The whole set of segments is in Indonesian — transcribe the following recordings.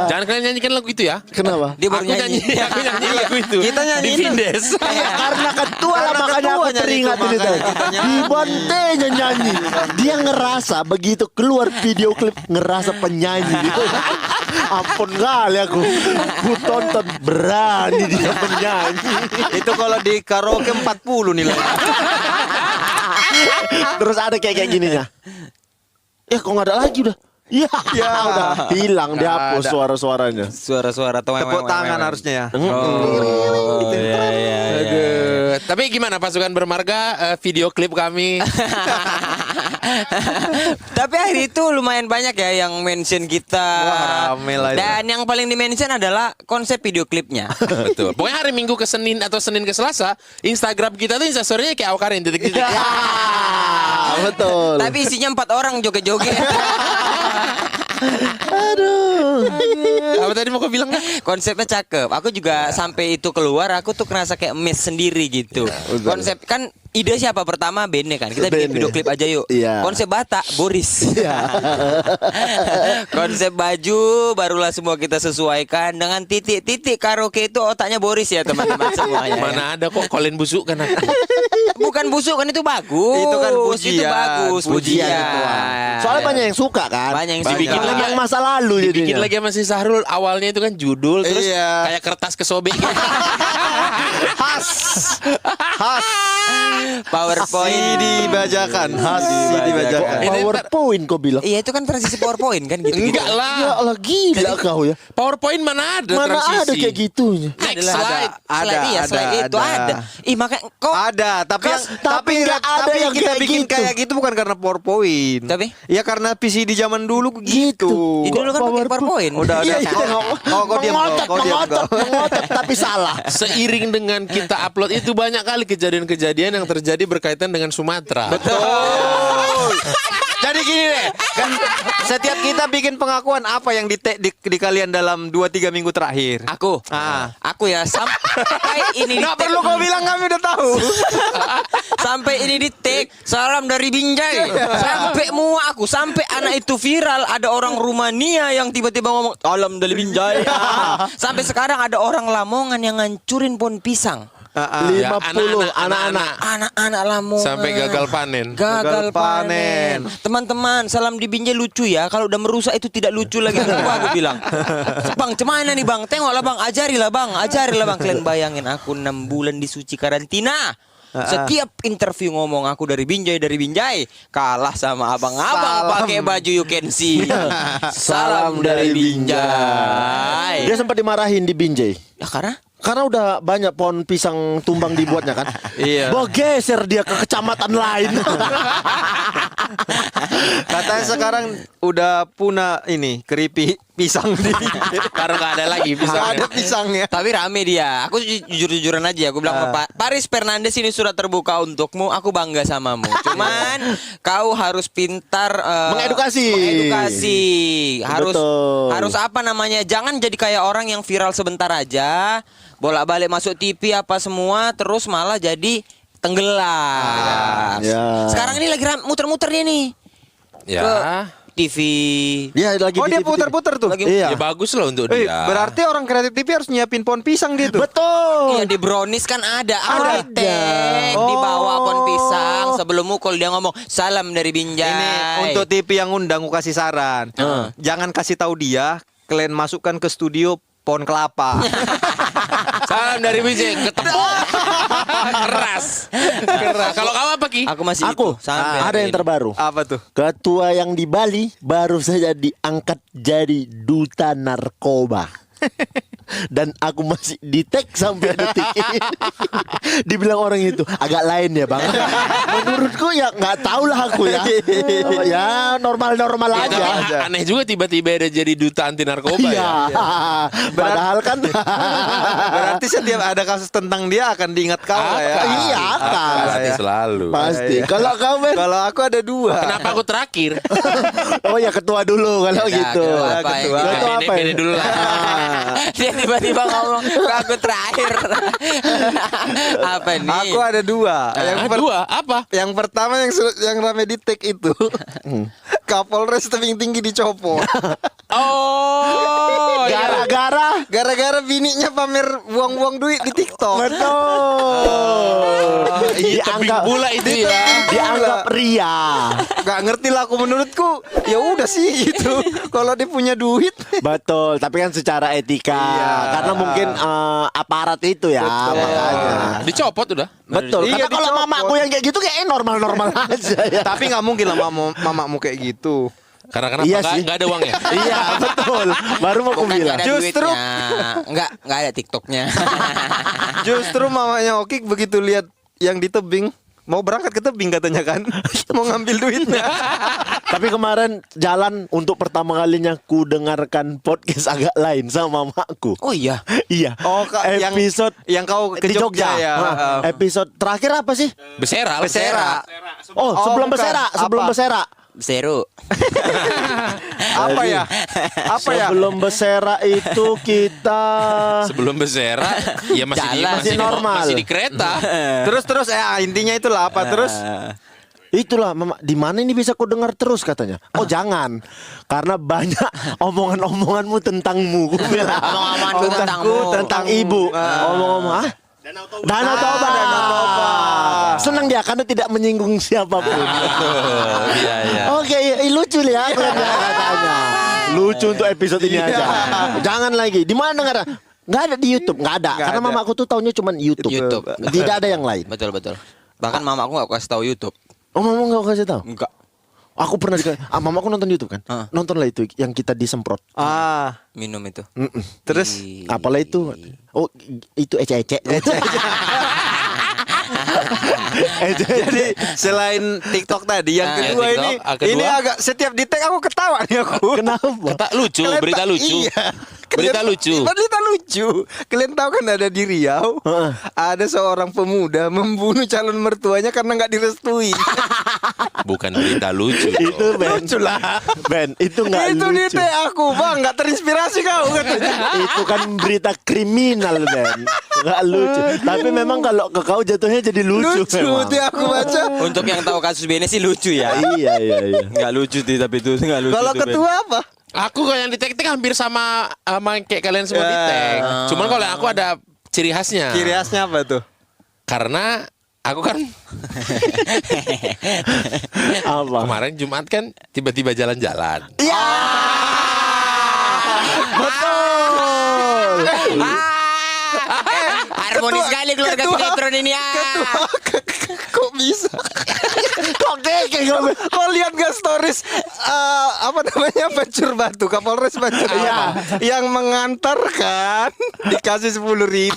Jangan kalian nyanyikan lagu itu ya. Kenapa? Dia baru Aku nyanyi. aku nyanyi lagu itu. Kita nyanyi di Vindes. Karena ketua lah, Karena makanya aku ketuanya teringat itu, ini tadi. makanya kita nyanyi. Di Bantenya nyanyi. Dia ngerasa begitu keluar video klip ngerasa penyanyi. Ampun kali aku. Ku tonton berani dia menyanyi. Itu kalau di karaoke 40 nilai. Terus ada kayak gininya. Ya kok nggak ada lagi udah. Ya, udah hilang, Nggak dihapus ada. suara-suaranya. Suara-suara Tepuk tangan harusnya ya. Oh, iya. Aduh. Tapi gimana pasukan bermarga video klip kami? Tapi hari itu lumayan banyak ya yang mention kita. Wah, rame lah itu. Dan yang paling di-mention adalah konsep video klipnya. Betul. Pokoknya hari Minggu ke Senin atau Senin ke Selasa, Instagram kita tuh instastory-nya kayak Awkarin titik-titik. Ya, betul. Tapi isinya 4 orang joget-joget. Aduh. Apa tadi mau kau bilang? Konsepnya cakep. Aku juga sampai itu keluar, aku tuh ngerasa kayak miss sendiri gitu. Konsep kan ide siapa pertama? Bene kan. Kita bikin Bene. video klip aja yuk. Iya. Konsep Batak Boris. Konsep baju barulah semua kita sesuaikan dengan titik-titik karaoke itu otaknya Boris ya teman-teman semuanya. Mana ada kok Colin busuk kan? Bukan busuk kan itu bagus. Itu kan pujian. Itu bagus Pujian pujian. itu. Soalnya banyak yang suka kan. Banyak yang Dibikin suka. lagi. Memang masa lalu Bikin jadinya. lagi sama si Sahrul. Awalnya itu kan judul terus Iya. kayak kertas kesobek gitu. Khas. Khas. PowerPoint. Si dibajakan. Khas si dibajakan. Ini PowerPoint kau bilang. Iya itu kan transisi PowerPoint kan gitu. Enggak Ya lah. Allah gila kau ya. PowerPoint mana ada Mana transisi? ada kayak gitunya. Next Adalah- slide. Iya, slide itu ada. Ih makanya kok Ada, tapi tapi nggak ada yang kita kayak bikin gitu. kayak gitu bukan karena PowerPoint. Tapi? Ya karena PC di zaman dulu gitu. Ini dulu kan pakai PowerPoint. Udah Iya, ada. iya. Kau diam kau diam kau. Mengotot, tapi salah. Seiring dengan kita upload itu banyak kali kejadian-kejadian yang terjadi berkaitan dengan Sumatera. Betul. Jadi gini deh, kan setiap kita bikin pengakuan apa yang di kalian dalam 2-3 minggu terakhir. Aku, aku ya sampai ini di Nggak perlu kau bilang, kami udah tahu. sampai ini di tag salam dari Binjai sampai muak aku sampai anak itu viral ada orang Rumania yang tiba-tiba ngomong salam dari Binjai sampai sekarang ada orang Lamongan yang ngancurin pohon pisang 50 anak-anak. anak-anak Lamongan Sampai gagal panen. gagal panen teman-teman salam di Binjai lucu ya kalau udah merusak itu tidak lucu lagi aku bilang bang cemana nih bang tengoklah bang ajarilah bang kalian bayangin aku 6 bulan di suci karantina. Setiap interview ngomong aku dari Binjai kalah sama abang-abang pakai baju you can see. Salam dari Binjai. Dia sempat dimarahin di Binjai. Ya karena Udah banyak pohon pisang tumbang dibuatnya kan. Iya. Bawa geser dia ke kecamatan lain. Katanya sekarang udah punah ini keripik pisang di Karena nggak ada lagi Nggak ada pisangnya. pisangnya. tapi rame dia. Aku jujur-jujuran aja. Aku bilang Pak Paris Fernandes ini surat terbuka untukmu. Aku bangga samamu. Cuman kau harus pintar Mengedukasi. Harus Betul. harus apa namanya? Jangan jadi kayak orang yang viral sebentar aja, bolak-balik masuk TV apa semua, terus malah jadi tenggelam. Ya. Sekarang ini lagi muter-muter dia nih Ya. ke TV. Dia lagi Oh di dia TV. putar-putar tuh. Lagi- Iya. Ya bagus lah untuk dia. Berarti orang kreatif TV harus nyiapin pohon pisang gitu. Betul. Iya di brownies kan ada Ada. tag di bawah pohon pisang sebelum mukul dia ngomong salam dari Binjai. Ini untuk TV yang undang aku kasih saran. Jangan kasih tahu dia, kalian masukkan ke studio pohon kelapa. Salam dari Binjai ketemu. Keras. Kalau kamu apa Ki? Aku masih Aku itu, sampai ada hari yang ini. terbaru. Apa tuh? Ketua yang di Bali baru saja diangkat jadi duta narkoba. Dan aku masih di tag sampai detik ini. Dibilang orang itu agak lain ya bang. Menurutku ya nggak tahu lah aku ya. Ya normal-normal Ya, aja. tapi aneh juga tiba-tiba ada jadi duta anti narkoba Iya. ya. Padahal kan. Berarti setiap ada kasus tentang dia akan diingat kau lah ya. Iya akan. Pasti ya. selalu. Pasti. Iya. Kalau kau Ben. Kalau aku ada 2. Kenapa aku terakhir? Oh ya ketua dulu kalau Ya, gitu. ketua apa Ketua. yang Ketua apa Ini ya? dulu lah. Dia tiba-tiba ngomong aku terakhir. Apa nih? Aku ada 2. Dua apa? Yang pertama yang rame di tag itu. Kapolres tebing tinggi dicopot. Oh, Oh, iya. Gara-gara bininya pamer buang-buang duit di TikTok. Betul. Iya, tebing pula itu ya. Dianggap ria. Gak ngerti lah aku, menurutku ya udah sih gitu. Kalau dia punya duit. Betul, tapi kan secara etika. Iya. Karena mungkin aparat itu ya. Makanya. Dicopot udah. Betul. Iya, Karena kalau dicopot. mamaku yang kayak gitu kayak normal-normal aja ya. Tapi nggak mungkin lah mamamu kayak gitu. Karena kenapa? Iya Nggak- sih. nggak ada uangnya. Iya, betul. Baru mau aku Bukan bilang. ada Justru- duitnya. Enggak ada TikToknya. Justru mamanya Okik begitu lihat yang di tebing, mau berangkat ke tebing katanya kan, mau ngambil duitnya. Tapi kemarin jalan untuk pertama kalinya ku dengarkan podcast agak lain sama mamaku. Oh iya. Iya. Oh, episode yang kau ke di Jogja ya. Episode terakhir apa sih? Besera. Besera. Oh, sebelum bukan. Besera, sebelum Apa? Besera. Seru. Apa ya? Apa ya? Sebelum Besera itu kita Sebelum Besera, ya masih di, Jalan, masih, masih normal. masih di kereta. Terus intinya itulah apa terus? itulah mama, di mana ini bisa ku dengar terus katanya. Oh jangan, karena banyak omongan-omonganmu tentangmu. Ku bilang. Omongan-omonganku tentangmu. tentang ibu. Omong-omong, ah? Danau Toba. Senang dia karena tidak menyinggung siapapun. Iya, iya. Oke, lucu ya katanya. Lucu untuk episode ini aja. Jangan lagi. Di mana dengar? Nggak ada di YouTube, nggak ada. Nggak Karena ada. mamaku tuh taunya cuma YouTube. YouTube. Tidak ada yang lain. Betul. Bahkan mamaku gak kasih tahu YouTube. Oh, mama nggak kasih tahu. Enggak. Aku pernah mamaku nonton YouTube kan. Ah. Nontonlah itu yang kita disemprot. Minum itu. Terus Apalah itu? Oh, itu ece-ece. jadi selain TikTok tadi, yang Nah, kedua TikTok, ini kedua. ini agak setiap di tag aku ketawa nih aku. Kenapa? Kata lucu, Kalian berita tak- lucu. Iya. Berita lucu. Berita lucu. Kalian tahu kan ada di Riau, ada seorang pemuda membunuh calon mertuanya karena nggak direstui. Bukan berita lucu. Itu Ben. Lucu lah. Ben, itu nggak Itu di lucu. tag aku, Bang, nggak terinspirasi kau katanya. Itu kan berita kriminal Ben. Nggak lucu. Tapi memang kalau ke kau jatuhnya jadi lucu. Lucu memang. tuh aku baca. Untuk yang tahu kasus Bene sih lucu ya. Iya. Enggak lucu sih, tapi itu enggak lucu. Kalau tuh, Ben. ketua apa? Aku kalau yang di tag hampir sama kayak kalian semua di tag. Cuman kalau yang aku ada ciri khasnya. Ciri khasnya apa tuh? Karena aku kan Apa? kemarin Jumat kan tiba-tiba jalan-jalan. Iya. Betul. Harmonis sekali keluarga sinetron ini ya. Kok bisa? Kok keke kau? Kau lihat gak stories apa namanya Bacur Batu, Kapolres Bacur Batu yang mengantarkan dikasih 10.000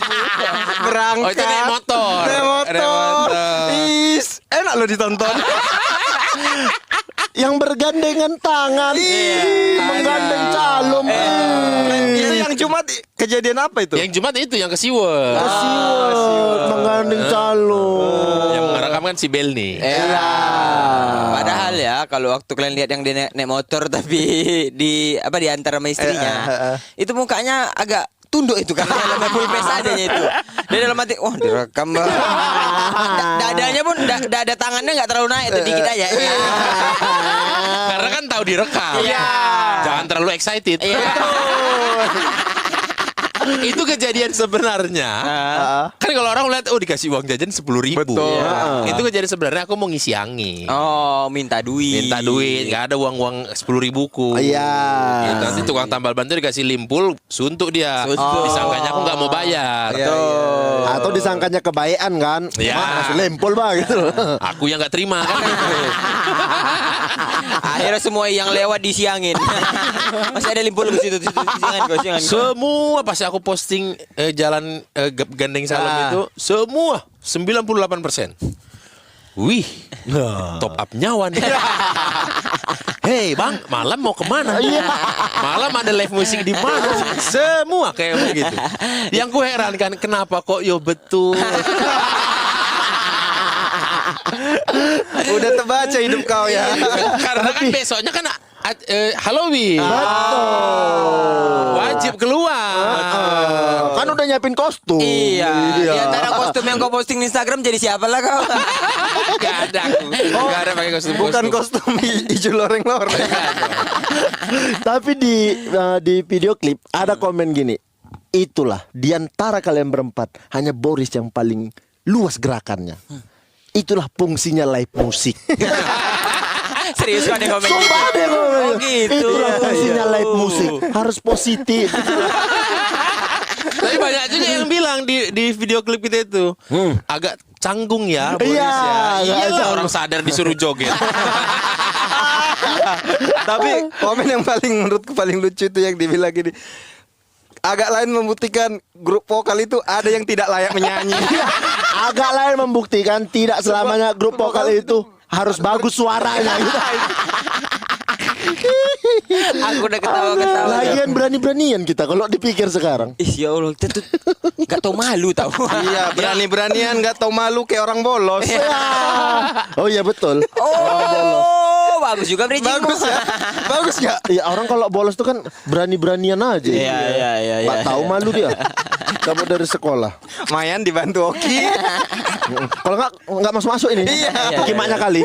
berangkat. Oh, itu naik motor. Naik motor. Naik motor. Is, enak lo ditonton. Yang bergandengan tangan. Menggandeng calon. Itu yang Jumat kejadian apa itu? Yang Jumat itu yang ke Siwon. Siwot menggandeng calon. Yang ngerekam kan si Belni. Padahal ya kalau waktu kalian lihat yang dia naik motor tapi di antar sama istrinya, itu mukanya agak tunduk itu karena dalamnya full face adanya itu. Dia dalam hati, wah direkam banget. Dadanya pun dada tangannya nggak terlalu naik, itu dikit aja. Karena kan tahu direkam. Iya. Jangan terlalu excited. Iya. Itu kejadian sebenarnya. Kan kalau orang lihat dikasih uang jajan 10.000. Betul. Itu kejadian sebenarnya aku mau ngisi angin. Oh, minta duit. Minta duit, nggak ada uang 10.000 ku. Iya. Gitu. Nanti tukang tambal ban itu dikasih limpul, suntuk dia. Suntuk. Disangkanya aku nggak mau bayar. Atau disangkanya kebayan kan? Iya. Masuk lempol bah gitu. Aku yang nggak terima kan. Akhirnya semua yang lewat disiangin. Masih ada limpul ke situ, siangan. Semua pas aku posting jalan gandeng salam itu semua 98%. Wih, top up nyawa nih. Hei bang, malam mau kemana? Malam ada live musik di mana? Semua kayak begitu. Yang ku heran kan kenapa kok yo betul. Udah terbaca hidup kau ya. Karena kan besoknya kan Halloween. Wajib keluar. Kan udah nyiapin kostum. Iya. Di antara kostum yang kau posting di Instagram jadi siapa lah kau? Gak ada aku. Gak ada pakai kostum. Bukan kostum hijau loreng-loreng. Tapi di video klip ada komen gini. Itulah di antara kalian berempat hanya Boris yang paling luas gerakannya. Itulah fungsinya live musik. Serius kan yang komen gitu? Sumpah ada yang ngomong Oh gitu. Itulah fungsinya live musik. Harus positif. Tapi banyak juga yang bilang di video klip kita itu agak canggung ya Boris Iya, ya. agak Iyalah canggung. orang sadar disuruh joget. Tapi komen yang menurutku paling lucu itu yang dibilang gini. Agak lain membuktikan grup vokal itu ada yang tidak layak menyanyi. Agak lain membuktikan tidak selamanya grup vokal itu harus bagus suaranya. Aku udah ketawa-ketawa. Lagian berani-beranian kita kalau dipikir sekarang. Ih ya Allah, kita tuh gak tau malu tau. Iya, berani-beranian nggak tahu malu kayak orang bolos. Oh iya betul. Oh, bagus juga bridging. Bagus ya. Bagus nggak? Iya orang kalau bolos tuh kan berani-beranian aja. Iya. Nggak tahu malu dia. Kamu dari sekolah. Mayan dibantu Oki. Kalau nggak masuk ini. Iya. Kimaknya kali.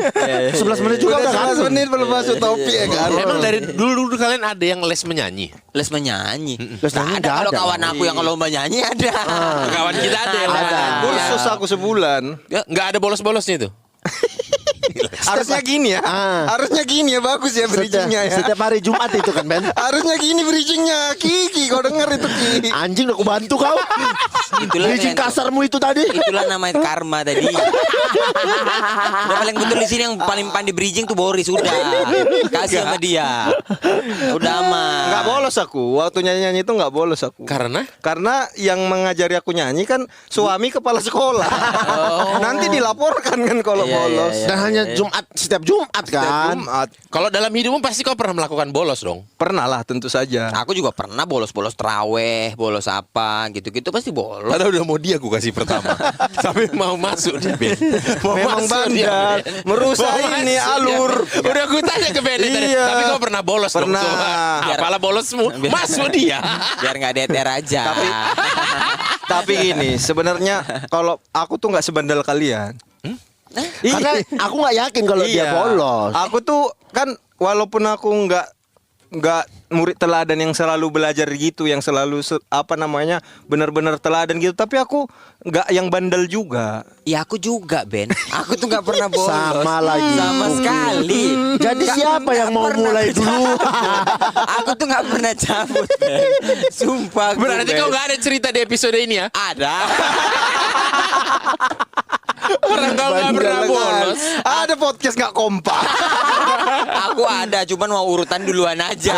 11 menit juga Udah udah kan. 11 menit belum masuk topi ya kan. Emang dari dulu kalian ada yang les menyanyi? Les menyanyi. Les nyanyi nggak Kalau ada. kawan aku yang lomba nyanyi ada. Kawan kita ada yang Ada. Kursus aku sebulan. Nggak ada bolos-bolosnya itu. Harusnya gini ya. Harusnya gini ya, bagus ya bridgingnya ya. Setiap hari Jumat itu kan Ben. Harusnya gini bridgingnya. Kiki kau denger itu Ki. Anjing udah aku bantu kau. Itulah Bridging yang- kasarmu itu tadi. Itulah namanya karma tadi. Udah paling betul di sini yang paling pandai bridging tuh Boris udah. Kasih sama dia. Udah aman. Nggak bolos aku. Waktu nyanyi-nyanyi itu nggak bolos aku. Karena Karena yang mengajari aku nyanyi kan suami kepala sekolah. Nanti dilaporkan kan kalau Iya, bolos. iya, Dan hanya Jumat setiap Jumat kan. Jumat. kalau dalam hidupmu pasti kau pernah melakukan bolos dong. Pernah lah tentu saja. Aku juga pernah bolos-bolos traweh, bolos apa gitu-gitu pasti bolos. Padahal udah mau dia aku kasih pertama. Tapi mau masuk dia Ben. Mau Memang masuk dia, bandel, Ben. merusak Mau ini masuk alur. dia. Udah aku tanya ke Ben tadi. Iya. Tapi kau pernah bolos Pernah. dong. Apalah bolosmu? Masuk dia. Biar nggak deter aja. Tapi gini, sebenarnya kalau aku tuh nggak sebandel kalian. Karena aku nggak yakin kalau dia bolos. Aku tuh kan walaupun aku nggak murid teladan yang selalu belajar gitu, yang selalu benar-benar teladan gitu, tapi aku nggak yang bandel juga. Ya aku juga Ben. Aku tuh nggak pernah bolos. Sama lagi. Sama sekali. Jadi siapa yang mau Nggak mulai pernah dulu? Aku tuh nggak pernah cabut Ben. Sumpah. Berarti Ben. kau nggak ada cerita di episode ini ya? Ada. Orang kau nggak pernah bolos. Ada podcast nggak kompak. Aku ada, cuman mau urutan duluan aja.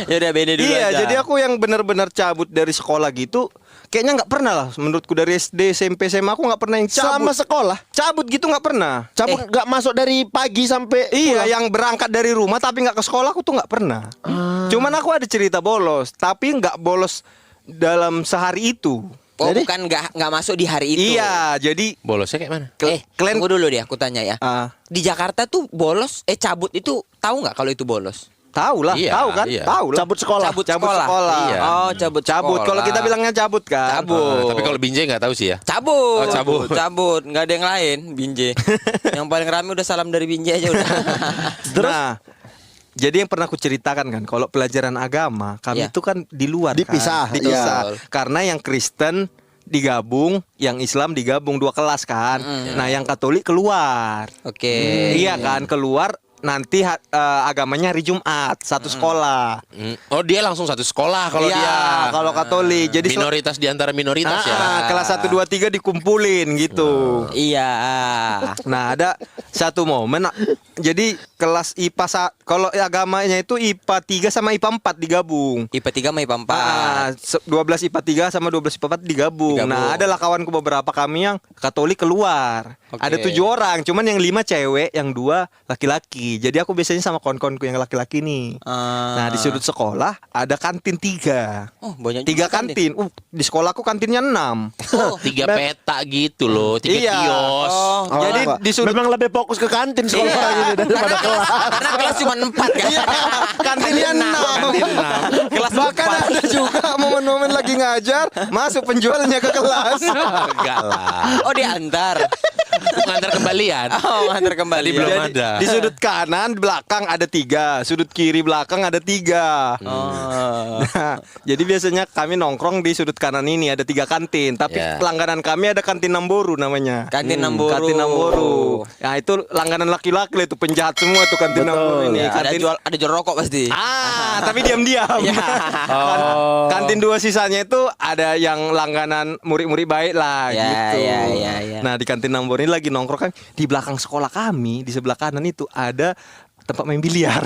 Ya udah beda dulu Iya, aja. jadi aku yang benar-benar cabut dari sekolah gitu, kayaknya nggak pernah lah. Menurutku dari SD, SMP, SMA aku nggak pernah yang cabut. Selama sekolah. Cabut gitu nggak pernah. Cabut nggak masuk dari pagi sampai Iya, pulang. yang berangkat dari rumah tapi nggak ke sekolah aku tuh nggak pernah. Cuman aku ada cerita bolos, tapi nggak bolos dalam sehari itu. Oh, Jadi? bukan nggak masuk di hari itu. Iya, jadi Bolosnya kayak mana? kalian Tunggu dulu deh, aku tanya ya. Di Jakarta tuh bolos, cabut itu tahu nggak kalau itu bolos? tahu lah, Iya, tahu kan? iya. Tahu lah. Cabut sekolah. Cabut Cabut sekolah. sekolah. Iya. Oh, cabut Cabut. Kalau sekolah. kita bilangnya cabut kan. Cabut. Tapi kalau Binjai nggak tahu sih ya. Cabut. Oh, cabut. Cabut. Nggak ada yang lain, Binjai. Yang paling rame udah salam dari Binjai aja udah. Nah, jadi yang pernah aku ceritakan kan, kalau pelajaran agama kami Iya. itu kan di luar Dipisah, kan? Dipisah. iya. Karena yang Kristen digabung, yang Islam digabung 2 kelas kan. Nah, yang Katolik keluar. Oke. Iya kan, keluar nanti agamanya hari Jumat, satu sekolah. Oh dia langsung satu sekolah kalau Iya, dia kalau Katolik. Jadi minoritas di antara minoritas ya. kelas 1 2 3 dikumpulin gitu. Iya. Nah, ada satu momen jadi kelas IPA kalau agamanya itu IPA 3 sama IPA 4 digabung. IPA 3 sama IPA 4. 12 IPA 3 sama 12 IPA 4 digabung. Digabung. Nah, adalah kawanku beberapa kami yang Katolik keluar. Oke. Ada 7 orang, cuman yang 5 cewek, yang 2 laki-laki. Jadi aku biasanya sama kawan-kawanku yang laki-laki nih. Nah, di sudut sekolah ada kantin 3. Oh, banyak 3 juga kantin. Di sekolahku kantinnya 6. Oh, 3 peta gitu loh, 3 Iya. kios. Jadi Pak. di sudut memang lebih fokus ke kantin sekolah ini daripada kelas. karena kelas cuma 4 kan. kantinnya 6. Kelas Bahkan 4. ada juga momen-momen lagi ngajar, masuk penjualnya ke kelas. Enggak lah. Oh, diantar. Ngantar kembalian. Oh, antar kembali. Tadi belum Jadi, ada. di sudut kanan belakang ada 3, sudut kiri belakang ada 3. Oh. Nah, jadi biasanya kami nongkrong di sudut kanan ini ada 3 kantin, tapi Ya. langganan kami ada kantin Namboru namanya. Kantin Namboru. Kantin Namboru. Nah, itu langganan laki-laki lah, itu penjahat semua tuh kantin Namboru ini. Ya, ada Kantin jual rokok pasti. tapi diam-diam. Ya. Kantin 2 sisanya itu ada yang langganan murid-murid baik lah Ya, gitu. ya. Nah, di kantin Namboru ini lagi nongkrong kan, di belakang sekolah kami, di sebelah kanan itu ada tempat main biliar.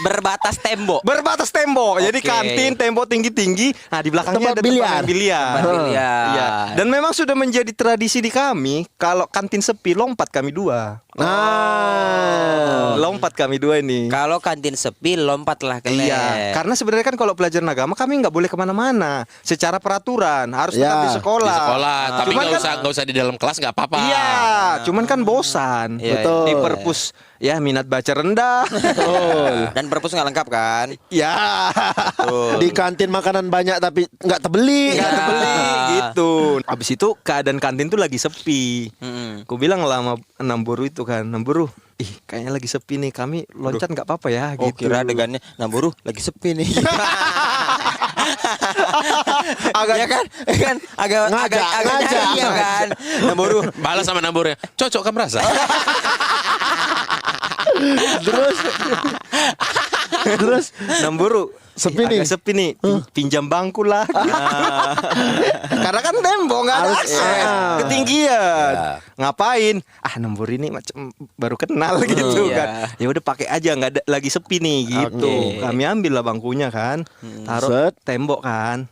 Berbatas tembok. Berbatas tembok. Jadi Oke. kantin tembok tinggi-tinggi. Nah, di belakangnya Tempat ada biliar. tempat main biliar. Tempat biliar. Iya. Dan memang sudah menjadi tradisi di kami, kalau kantin sepi lompat kami 2. Nah, Lompat kami 2 ini. Kalau kantin sepi lompatlah ke Iya, karena sebenarnya kan kalau pelajaran agama kami nggak boleh kemana-mana. Secara peraturan harus tetap Ya, di sekolah. Di sekolah, tapi Cuman nggak kan- usah di dalam kelas nggak apa-apa. Iya, cuman kan bosan. Iya, Betul. Di perpus ya minat baca rendah. Dan perpus nggak lengkap kan? Ya. di kantin makanan banyak tapi nggak terbeli. Nggak terbeli gitu. Habis itu keadaan kantin tuh lagi sepi. Mm-mm. Aku bilang lah sama Namburu itu kan, Namburu, kayaknya lagi sepi nih, kami loncat nggak apa-apa ya Oh, gitu. kira adegannya Namboru lagi sepi nih. Agak- ya kan? Agak Ngajak, agak ngajak. iya kan. Namboru Balas sama nambornya. Cocok kan merasa? Terus Namburu Sepi agak nih. sepi nih, pinjam bangku lah. Karena kan tembok nggak ada Harus- akses, ketinggian. Ngapain? Nambur ini macam baru kenal gitu Iya. kan. Ya udah pakai aja, nggak ada lagi sepi nih gitu. Oke. Kami ambil lah bangkunya kan, taruh Set. tembok kan.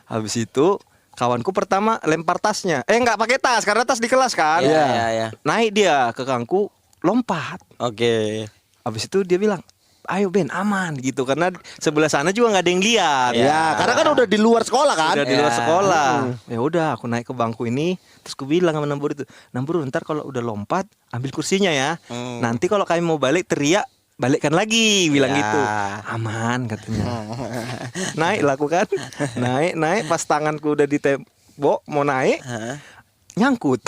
Habis itu kawanku pertama lempar tasnya. Nggak pakai tas karena tas di kelas kan. Iya. Naik dia ke kangku, lompat. Oke. Habis itu dia bilang, ayo Ben, aman gitu, karena sebelah sana juga nggak ada yang lihat. ya, karena kan udah di luar sekolah kan. Udah di luar Ya. sekolah. Ya udah, aku naik ke bangku ini, terus aku bilang sama Nambur itu, Nambur ntar kalau udah lompat ambil kursinya ya. Nanti kalau kami mau balik teriak, balikkan lagi, bilang Ya. gitu. Aman katanya. Naik lah aku kan, naik pas tanganku udah di tembok mau naik, Hah? nyangkut.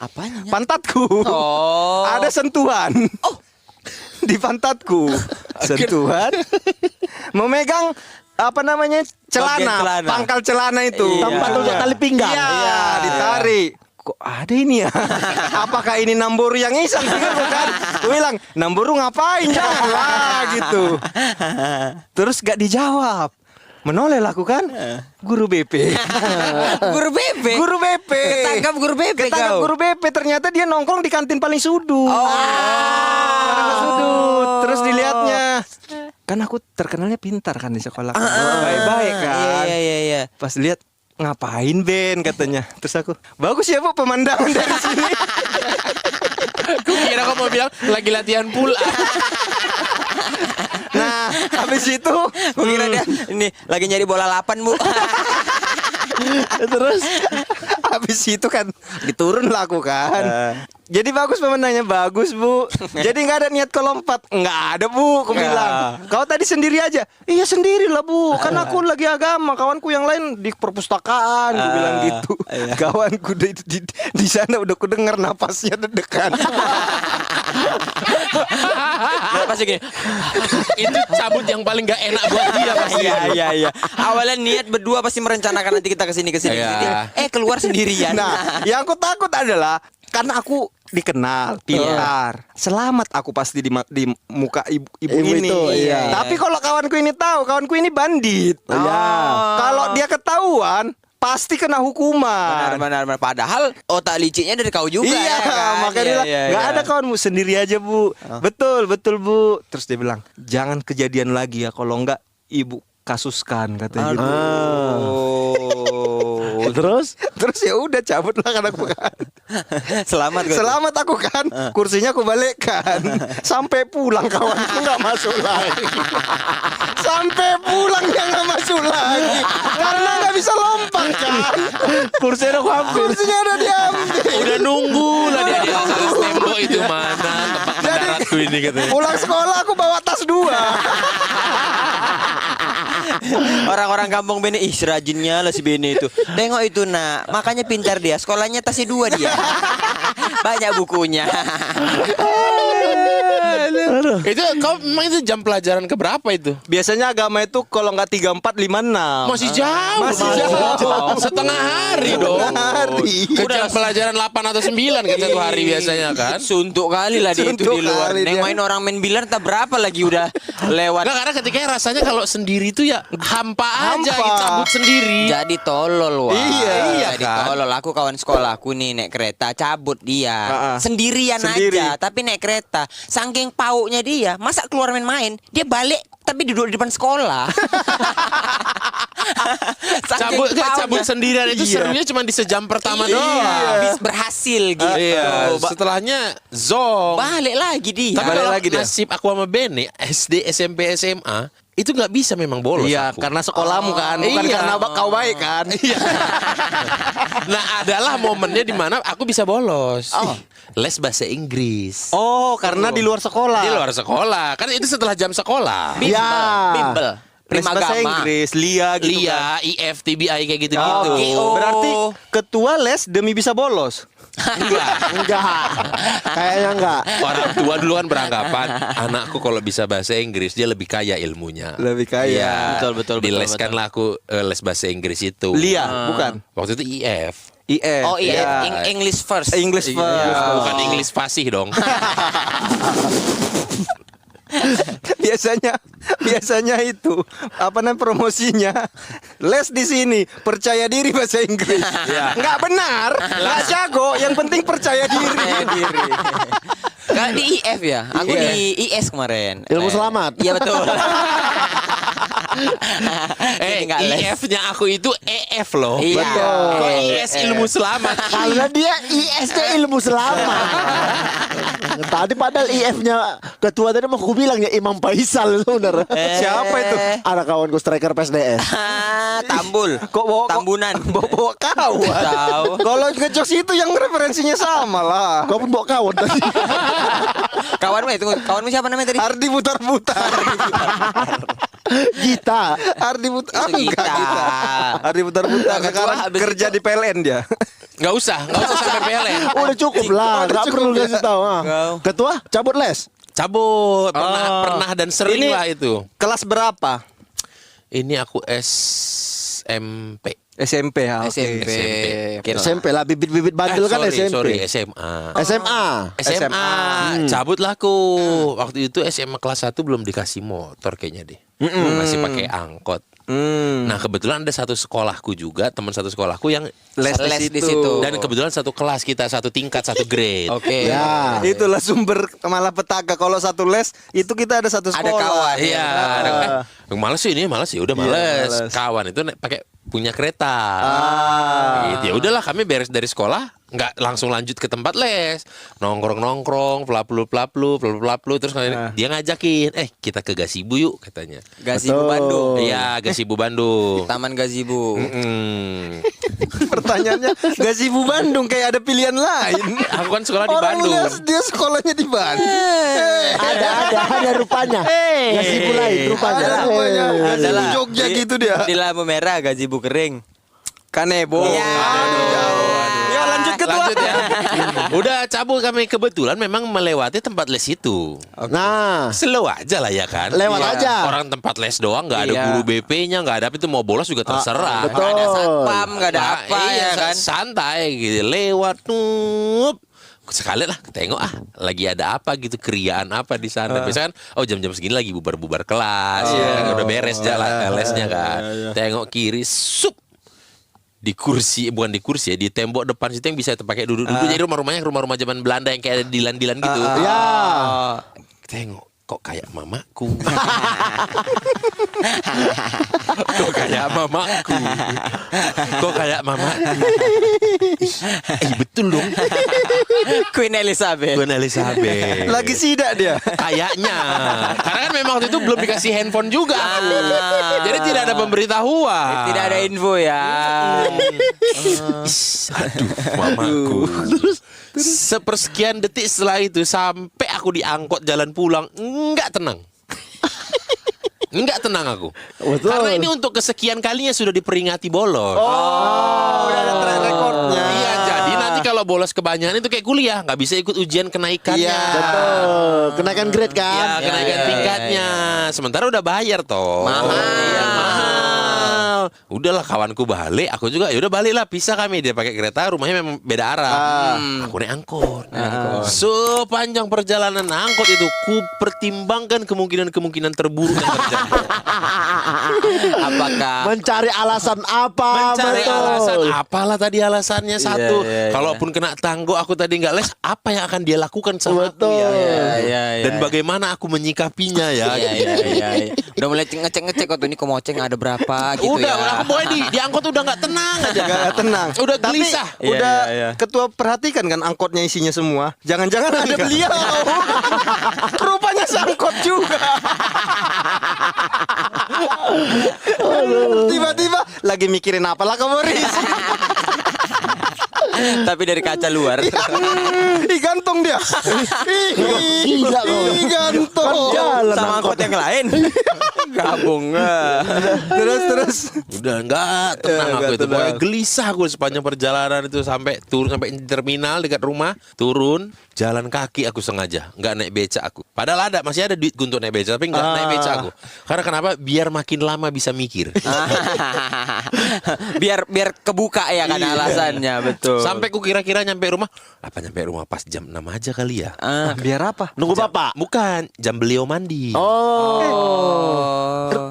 Apanya? Pantatku. Oh. Ada sentuhan. Di pantatku. Sentuhan. Memegang apa namanya? Celana, Bagian celana. pangkal celana itu. Iya. Tempat untuk tali pinggang. Iya, Iya. ditarik. Kok ada ini ya? Apakah ini Namburu yang iseng? Kan? Gue bilang, Namburu ngapain? Janganlah gitu. Terus gak dijawab. Menoleh aku kan, guru BP. Guru BP. Guru BP. Ketangkap guru BP Ketangkap kau. guru BP. Ternyata dia nongkrong di kantin paling sudut. Paling sudut. Terus dilihatnya, kan aku terkenalnya pintar kan di sekolah. Baik-baik kan. Iya. Pas lihat, ngapain Ben katanya. Terus aku, bagus ya Bu pemandangan dari sini. Gue kira kau mau bilang lagi latihan pula. Nah, habis itu Gue kira dia ini lagi nyari bola 8, Bu. terus habis itu kan diturun lah aku kan. Jadi bagus pemandangannya, bagus Bu. Jadi nggak ada niat kau lompat, nggak ada Bu. Aku bilang, kau tadi sendiri aja. Iya sendiri lah Bu. Kan aku lagi agama, kawanku yang lain di perpustakaan. Aku bilang gitu. Kawanku di sana udah ku dengar napasnya deg-degan. Nah, pasti gini. Itu cabut yang paling gak enak buat dia pasti. Iya. Awalnya niat berdua pasti merencanakan nanti kita kesini. Iya. Keluar sendirian. Nah, yang aku takut adalah karena aku dikenal pintar, selamat aku pasti di muka ibu Ibu ini. itu, iya. Tapi kalau kawanku ini tahu, kawanku ini bandit. Iya. Kalau dia ketahuan, pasti kena hukuman. Benar. Padahal otak liciknya dari kau juga. Iya, ya kan? makanya dia bilang, nggak Iya. ada kawanmu, sendiri aja Bu. Betul Bu. Terus dia bilang, jangan kejadian lagi ya, kalau enggak ibu kasuskan katanya gitu. Oh. Terus? Terus ya udah cabut lah kan aku kan. Selamat kau. Selamat aku kan. Kursinya aku balikkan. Sampai pulang kawanku nggak masuk lagi. Sampai pulang dia nggak masuk lagi. Karena nggak bisa lompat kan. Kursinya aku ambil. Kursinya udah diambil. Udah nunggu lah dia di atas tembok itu mana tempat mendaratku ini katanya. Pulang sekolah aku bawa tas 2. Orang-orang kampung Bene, ih serajinnya lah si Bene itu. Tengok itu nak, makanya pintar dia. Sekolahnya tasnya 2 dia. Banyak bukunya. Itu kau memang itu jam pelajaran keberapa itu? Biasanya agama itu kalau nggak 3, 4, 5, 6. Masih jauh. Masih jauh. Setengah hari dong. hari. Ke jam pelajaran 8 atau 9 kan satu hari biasanya kan. Suntuk kali lah dia itu Suntuk di luar. kali Neng dia. main orang main biliar tak berapa lagi udah lewat. Nah, karena ketika rasanya kalau sendiri itu ya hampa aja Hampa. cabut sendiri. Jadi tolol wah. Iya Jadi kan? tolol. Aku kawan sekolahku nih naik kereta cabut dia. Sendirian Sendiri. aja tapi naik kereta. Saking pauknya dia, masa keluar main-main, dia balik tapi duduk di depan sekolah. Saking Cabut pauknya. sendirian itu Iya. serunya cuma di sejam pertama doang. Habis berhasil gitu. Iya, setelahnya zong. Balik lagi dia. Tapi Balik kalau lagi dia. nasib aku sama Bene SD, SMP, SMA itu nggak bisa memang bolos. Iya, aku. karena sekolahmu kan, bukan Iya. karena kau baik kan. Nah, adalah momennya di mana aku bisa bolos. Oh. Les bahasa Inggris. Oh, karena di luar sekolah. Di luar sekolah. Kan itu setelah jam sekolah. Bimbel. Ya. Bimbel. Les Prima bahasa Gama. Inggris, LIA gitu kan. Lia, IF, TBI kayak gitu-gitu. Oh, GO. berarti ketua les demi bisa bolos. Enggak. Kayaknya enggak. Orang tua dulu kan beranggapan anakku kalau bisa bahasa Inggris dia lebih kaya ilmunya. Lebih kaya. Iya. Betul. Dileskanlah aku les bahasa Inggris itu. LIA, bukan. Waktu itu IF. IF. Oh iya, Iya. English first. English first. Iya, bukan English fasih dong. biasanya itu apa namanya promosinya les di sini percaya diri bahasa Inggris. Nggak benar, nggak jago. Yang penting percaya diri. Kalau di IF ya, aku di IS kemarin. Ilmu selamat. Iya betul. Jadi nggak les. IF-nya aku itu EF loh. Iya. Betul. Kok IS ilmu selamat. Karena dia IS-nya ilmu selamat. Tadi padahal IF-nya ketua tadi mau aku bilang ya Imam Faisal sebenarnya. Siapa itu? Ada kawanku striker PSDS. Tambul. Kok bawa Tambunan. bawa kawan. Tahu. Kalau ngejokes itu yang referensinya sama lah. Kau pun bawa kawan tadi. Kawanmu siapa namanya tadi? Ardi putar-putar. Gita. Ardi putar. Itu Gita. Ardi putar-putar. Nah, Sekarang habis kerja itu- di PLN dia. Nggak usah sampai PLN. Udah cukup lah, Udah nggak cukup perlu ya. kasih tahu. Ah. Kau. Ketua cabut les. Cabut, pernah dan sering Ini lah itu. Kelas berapa? Ini aku SMP. SMP ya. oke. SMP. Kira. SMP lah, bibit-bibit bandel kan SMP. sorry, SMA. SMA. SMA, cabutlah aku. Waktu itu SMA kelas 1 belum dikasih motor kayaknya deh. Masih pakai angkot. Nah, kebetulan ada satu sekolahku juga, teman satu sekolahku yang Les di situ. dan kebetulan satu kelas kita, satu tingkat, satu grade. Oke. Ya. Itulah sumber malapetaka. Kalau satu les itu kita ada satu Ada sekolah. kawan. Iya, males sih ini, males ya udah males. males. Kawan itu pakai punya kereta. Gitu. Ya udahlah kami beres dari sekolah, nggak langsung lanjut ke tempat les. Nongkrong, pelaplu, terus dia ngajakin, kita ke Gazebo yuk katanya. Gazebo Betul. Bandung. Iya, Gazebo Bandung. Taman Gazebo. Pertanyaannya Gazebo Bandung kayak ada pilihan lain. Aku kan sekolah di Orang Bandung. lihat dia sekolahnya di Bandung. Ada rupanya. Ngasih lain rupanya. Ada rupanya. Gazebo Adalah. Jogja gitu dia. Di lampu merah Gazebo kering. Kanebo. Iya. Ya lanjut ketua. Lanjut ya. Udah cabut kami, kebetulan memang melewati tempat les itu. Nah, Slow aja lah ya kan. Lewat Iya. aja. Orang tempat les doang, nggak ada Iya. guru BP-nya, nggak ada apa itu mau bolos juga terserah. betul. Gak ada satpam, gak ada Nah, apa iya, ya kan. santai gitu, lewat tuh. Sekali lah tengok lagi ada apa gitu, keriaan apa di sana. Biasanya kan jam-jam segini lagi bubar-bubar kelas ya kan, udah beres jalan lesnya kan. Tengok kiri, sup. Di kursi, bukan di kursi ya, di tembok depan situ yang bisa pakai duduk-duduk. Jadi rumah-rumahnya rumah-rumah zaman Belanda yang kayak ada dilan-dilan gitu. ya. Tengok kok kayak mamaku. Kok kayak mamaku. Kok kayak mamaku. Betul dong. Queen Elizabeth. Queen Elizabeth. Lagi sidak dia. Kayaknya. Karena kan memang waktu itu belum dikasih handphone juga. Jadi tidak ada pemberitahuan. Tidak ada info ya. Aduh, mamaku. Sepersekian detik setelah itu sampai aku diangkut jalan pulang, enggak tenang. Enggak tenang aku. Betul. Karena ini untuk kesekian kalinya sudah diperingati bolos. Udah ada track recordnya. Iya, jadi nanti kalau bolos kebanyakan itu kayak kuliah, nggak bisa ikut ujian kenaikannya. Iya. Betul. Kenaikan grade Ya, kan? kenaikan tingkatnya. Sementara udah bayar toh. Mahal. Iya, mahal. Udahlah kawanku balik, aku juga ya udah balik lah, pisah kami, dia pakai kereta, rumahnya memang beda arah. Aku naik angkot. Sepanjang perjalanan angkot itu ku pertimbangkan kemungkinan terburuk yang terjadi. Apakah Mencari alasan apa? Mencari betul. alasan apalah tadi alasannya satu. iya, iya. Kalaupun kena tangguh aku tadi nggak les, apa yang akan dia lakukan sama aku Betul. ya? Dan bagaimana aku menyikapinya ya? Iya. Udah mulai ngecek kok tuh ini komoceng ada berapa gitu Udah, ya. aku pokoknya di angkot udah nggak tenang aja. Gak tenang. Udah Tapi gelisah. udah Iya. ketua perhatikan kan angkotnya isinya semua. Jangan-jangan ada beliau. Rupanya sangkot juga. Tiba-tiba lagi mikirin apalah kamu Riz. Tapi dari kaca luar. Ih gantung dia. Gila kau. Ih gantung. Jalan Sama angkot yang lain. Gabung. Terus. Udah nggak tenang Nggak aku itu. tenang. Pokoknya gelisah aku sepanjang perjalanan itu sampai turun sampai di terminal dekat rumah, turun jalan kaki aku sengaja, nggak naik beca aku. Padahal masih ada duit untuk naik beca, tapi nggak naik beca aku. Karena kenapa? Biar makin lama bisa mikir. biar kebuka ya kan Iya. alasannya, betul. Sampai ku kira-kira nyampe rumah pas jam 6 aja kali ya. Biar apa? Nunggu bapak. Bukan, jam beliau mandi. Oh.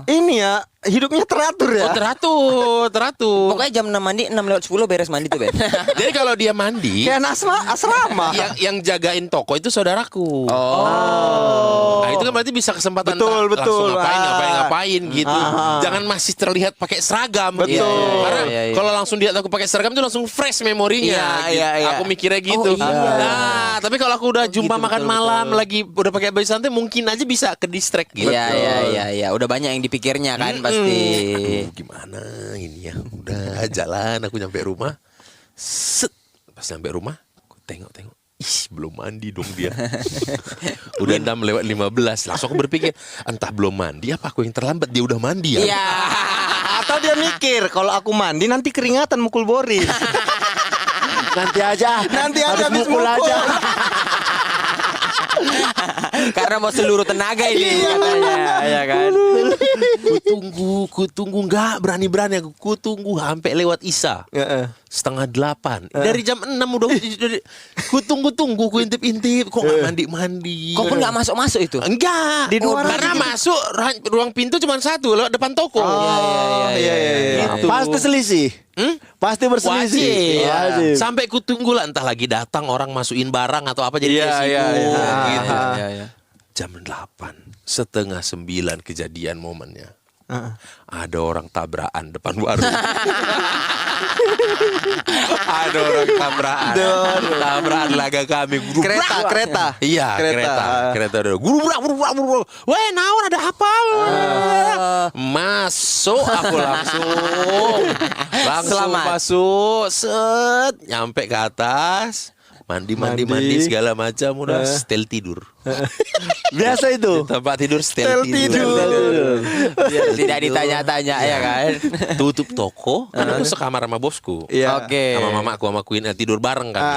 Ini ya hidupnya teratur ya. Oh, teratur. Pokoknya jam 6 mandi, 6:10 beres mandi tuh, Ben. Jadi kalau dia mandi, Kayak asrama. yang jagain toko itu saudaraku. Nah, itu kan berarti bisa kesempatan Betul. langsung ngapain gitu. Jangan masih terlihat pakai seragam. Betul. Gitu. Karena Iya. kalau langsung lihat aku pakai seragam itu langsung fresh memorinya. Iya, iya. Aku mikirnya gitu. Oh, iya. Nah, tapi kalau aku udah jumpa Gitu, makan betul, malam lagi udah pakai baju santai mungkin aja bisa ke distract gitu. Iya. Udah banyak yang dipikirnya kan pasti. Aduh, gimana ini ya? Udah jalan aku nyampe rumah. Set. Pas nyampe rumah, aku tengok. Ih, belum mandi dong dia. Udah 6:15. Langsung aku berpikir, entah belum mandi apa aku yang terlambat, dia udah mandi ya. Iya. Atau dia mikir kalau aku mandi nanti keringatan mukul Boris. Nanti aja habis mukul aja. Karena mau seluruh tenaga ini katanya, ya kan. Ku tunggu nggak berani aku tunggu sampai lewat Isya. 7:30. Dari jam 6 udah ku tunggu ku intip kok nggak mandi. Kok pun nggak masuk itu? Enggak. Di luar karena aja gitu. masuk ruang pintu cuma satu lewat depan toko. Iya. Gitu. Pasti selisih. Pasti berselisih. Wajib. Sampai ku tunggu lah entah lagi datang orang masukin barang atau apa jadi dia sibuk gitu. Jam 8, 8:30 kejadian momennya. Ada orang tabrakan depan warung. Ada orang tabrakan laga kami. Kereta. Iya, kereta. Guru. Weh, naon ada apa? Masuk aku langsung Selamat. masuk. Set, nyampe ke atas. Mandi segala macam udah setel tidur. Biasa itu. Tempat tidur setel tidur. Tidak ditanya-tanya ya kan. Tutup toko karena aku sekamar sama bosku. Iya. Oke. Sama mamaku sama Queen tidur bareng kan.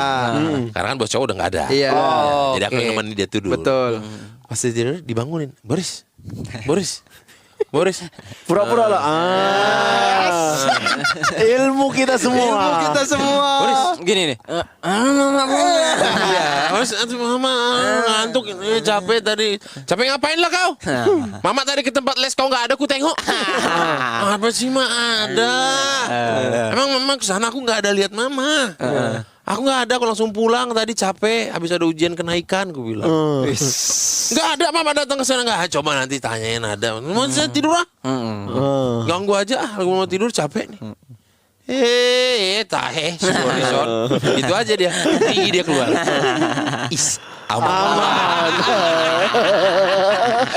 Karena kan bos cowok udah nggak ada. Iya. Jadi aku oke. nemenin dia tidur. Betul. Pas dia tidur dibangunin. Boris. Pura-pura lah. Ilmu kita semua. Boris. Gini nih. Iya, Boris, mama ngantuk, capek tadi. Capek ngapain lah kau? Mama tadi ke tempat les kau nggak ada, ku tengok. Apa sih ada? Emang mama kesana aku nggak ada lihat mama. Aku nggak ada, aku langsung pulang tadi capek, habis ada ujian kenaikan, aku bilang. Nggak ada, mama datang ke sana nggak. Coba nanti tanyain ada. Mau saya tidur ah? Ganggu aja, aku mau tidur capek nih. Sorry. Itu aja dia. Gigi dia keluar. Aman.